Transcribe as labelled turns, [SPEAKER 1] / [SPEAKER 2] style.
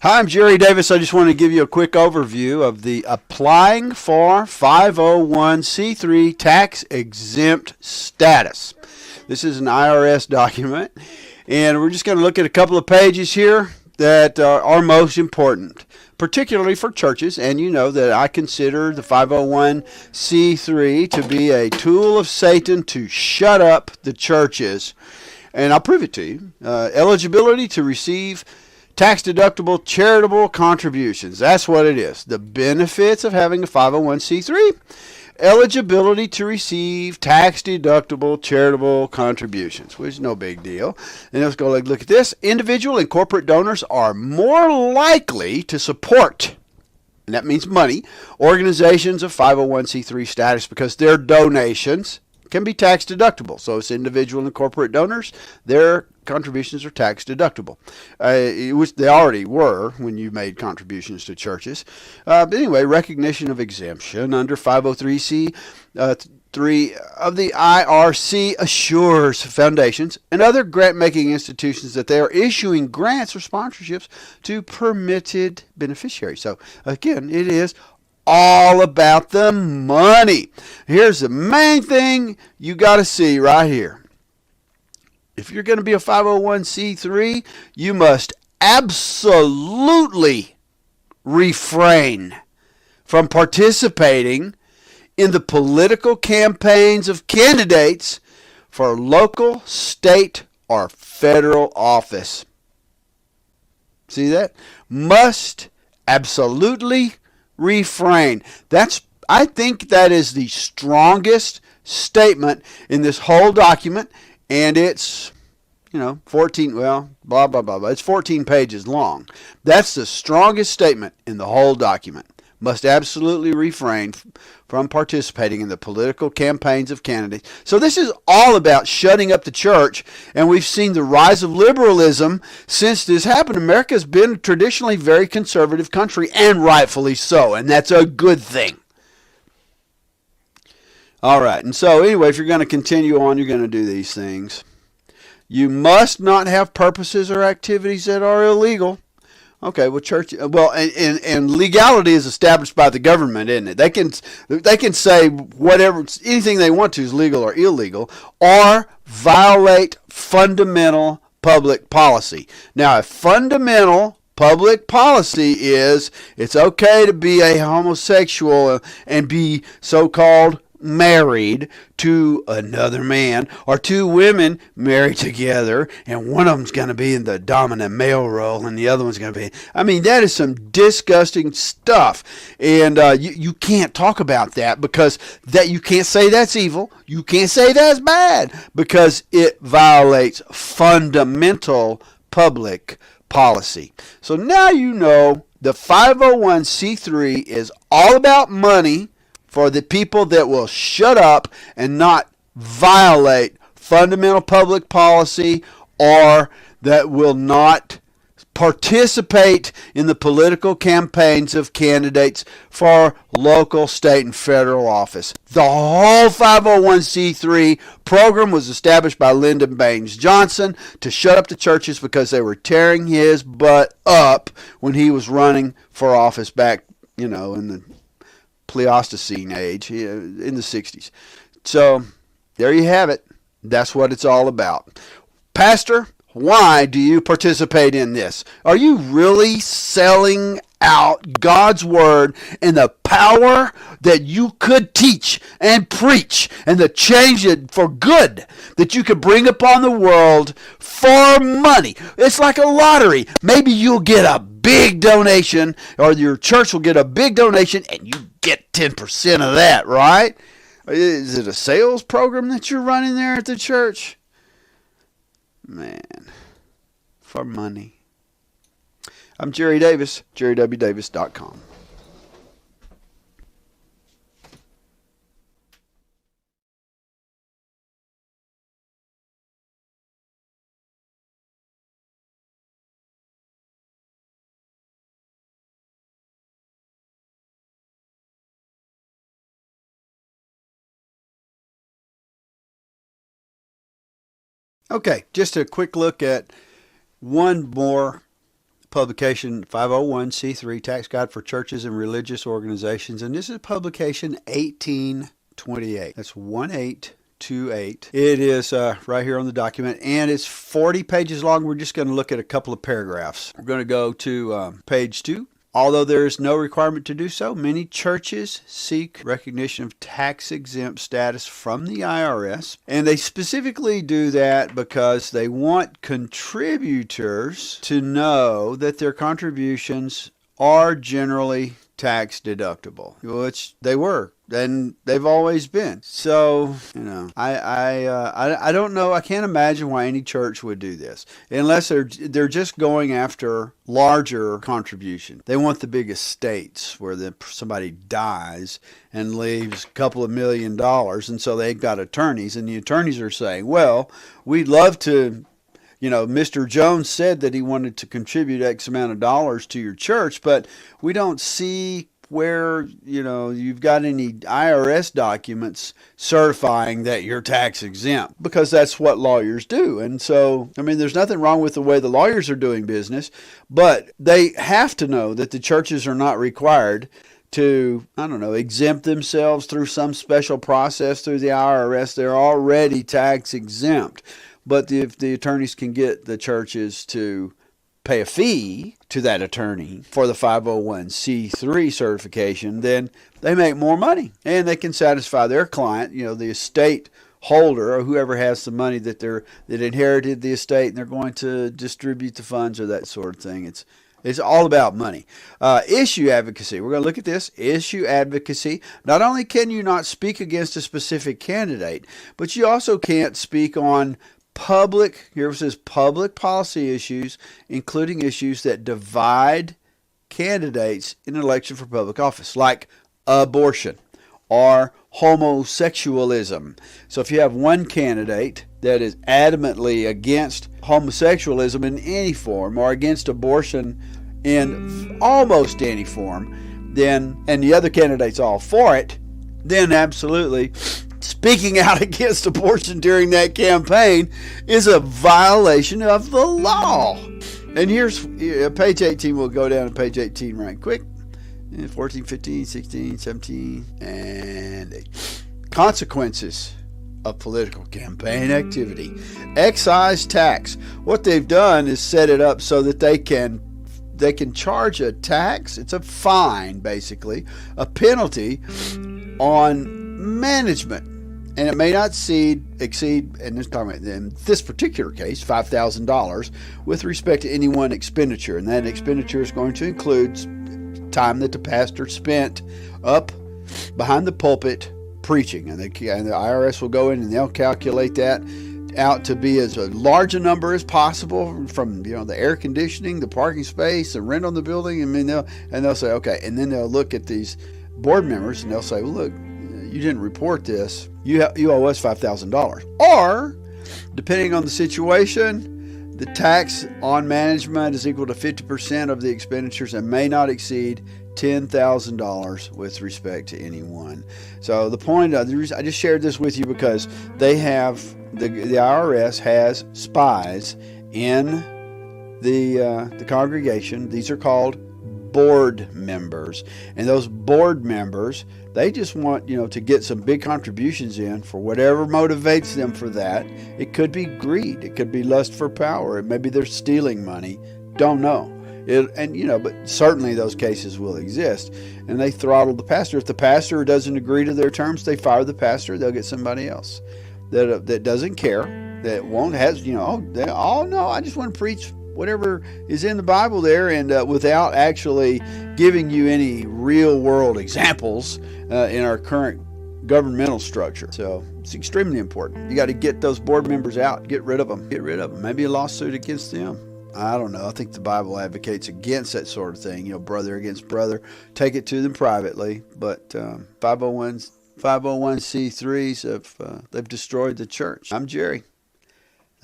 [SPEAKER 1] Hi, I'm Jerry Davis. I just want to give you a quick overview of the applying for 501c3 tax exempt status. This is an IRS document, and we're just going to look at a couple of pages here that are most important, particularly for churches. And you know that I consider the 501c3 to be a tool of Satan to shut up the churches. And I'll prove it to you. Eligibility to receive tax-deductible charitable contributions. That's what it is. The benefits of having a 501c3. Eligibility to receive tax-deductible charitable contributions, which is no big deal. And let's go look at this. Individual and corporate donors are more likely to support, and that means money, organizations of 501c3 status because their donations can be tax deductible. So it's individual and corporate donors, their contributions are tax deductible, which they already were when you made contributions to churches. But anyway, recognition of exemption under 503c 3 of the IRC assures foundations and other grant-making institutions that they are issuing grants or sponsorships to permitted beneficiaries. So again, it is all about the money. Here's the main thing you got to see right here. If you're going to be a 501c3, you must absolutely refrain from participating in the political campaigns of candidates for local, state, or federal office. See that? Must absolutely refrain. I think that is the strongest statement in this whole document, and it's 14, well, blah blah blah blah. It's 14 pages long. That's the strongest statement in the whole document. Must absolutely refrain from participating in the political campaigns of candidates. So this is all about shutting up the church, and we've seen the rise of liberalism since this happened. America's been traditionally a very conservative country, and rightfully so, and that's a good thing. All right, and so anyway, if you're going to continue on, you're going to do these things. You must not have purposes or activities that are illegal. Okay, well, and legality is established by the government, isn't it? They can say anything they want to is legal or illegal, or violate fundamental public policy. Now, a fundamental public policy is it's okay to be a homosexual and be so-called married to another man, or two women married together, and one of them's going to be in the dominant male role and the other one's going to be, that is some disgusting stuff, and you can't talk about that because you can't say that's evil, you can't say that's bad, because it violates fundamental public policy. So now you know the 501c3 is all about money for the people that will shut up and not violate fundamental public policy, or that will not participate in the political campaigns of candidates for local, state, and federal office. The whole 501c3 program was established by Lyndon Baines Johnson to shut up the churches because they were tearing his butt up when he was running for office back, in the Pleistocene age, in the 60s. So there you have it. That's what it's all about. Pastor, why do you participate in this? Are you really selling out God's word and the power that you could teach and preach and the change it for good that you could bring upon the world for money? It's like a lottery. Maybe you'll get a big donation, or your church will get a big donation, and you get 10% of that, right? Is it a sales program that you're running there at the church? Man, for money. I'm Jerry Davis, jerrywdavis.com. Okay, just a quick look at one more publication 501c3 Tax Guide for Churches and Religious Organizations, and this is publication 1828. That's 1828. It is right here on the document, and it's 40 pages long. We're just going to look at a couple of paragraphs. We're going to go to page 2. Although there is no requirement to do so, many churches seek recognition of tax-exempt status from the IRS, and they specifically do that because they want contributors to know that their contributions are generally tax deductible, which they were, and they've always been. So, I don't know. I can't imagine why any church would do this unless they're just going after larger contribution. They want the big estates where somebody dies and leaves a couple of $1 million, and so they've got attorneys, and the attorneys are saying, well, we'd love to. Mr. Jones said that he wanted to contribute X amount of dollars to your church, but we don't see where, you've got any IRS documents certifying that you're tax exempt, because that's what lawyers do. And so, there's nothing wrong with the way the lawyers are doing business, but they have to know that the churches are not required to, exempt themselves through some special process through the IRS. They're already tax exempt. But if the attorneys can get the churches to pay a fee to that attorney for the 501c3 certification, then they make more money, and they can satisfy their client, the estate holder or whoever has the money that inherited the estate, and they're going to distribute the funds or that sort of thing. It's all about money. Issue advocacy. We're going to look at this. Issue advocacy. Not only can you not speak against a specific candidate, but you also can't speak on public policy issues, including issues that divide candidates in an election for public office, like abortion or homosexualism. So if you have one candidate that is adamantly against homosexualism in any form or against abortion in almost any form, then, and the other candidate's all for it, then absolutely speaking out against abortion during that campaign is a violation of the law. And here's page 18. We'll go down to page 18 right quick. 14, 15, 16, 17, and 8. Consequences of political campaign activity. Excise tax. What they've done is set it up so that they can charge a tax. It's a fine, basically, a penalty on management. And it may not exceed, and in this particular case, $5,000 with respect to any one expenditure. And that expenditure is going to include time that the pastor spent up behind the pulpit preaching. And the IRS will go in and they'll calculate that out to be as a large a number as possible from the air conditioning, the parking space, the rent on the building. And they'll say, okay. And then they'll look at these board members and they'll say, well, look, you didn't report this. You owe us $5,000. Or, depending on the situation, the tax on management is equal to 50% of the expenditures and may not exceed $10,000 with respect to anyone. So the point, I just shared this with you because they have, the IRS has spies in the congregation. These are called board members, and those board members, they just want to get some big contributions in for whatever motivates them for that. It could be greed, it could be lust for power, maybe they're stealing money, don't know. But certainly those cases will exist, and they throttle the pastor. If the pastor doesn't agree to their terms, they fire the pastor. They'll get somebody else that doesn't care, that won't no, I just want to preach whatever is in the Bible there, and without actually giving you any real world examples in our current governmental structure. So it's extremely important. You got to get those board members out, get rid of them. Maybe a lawsuit against them. I don't know. I think the Bible advocates against that sort of thing, brother against brother. Take it to them privately. But 501c3s they've destroyed the church. I'm Jerry.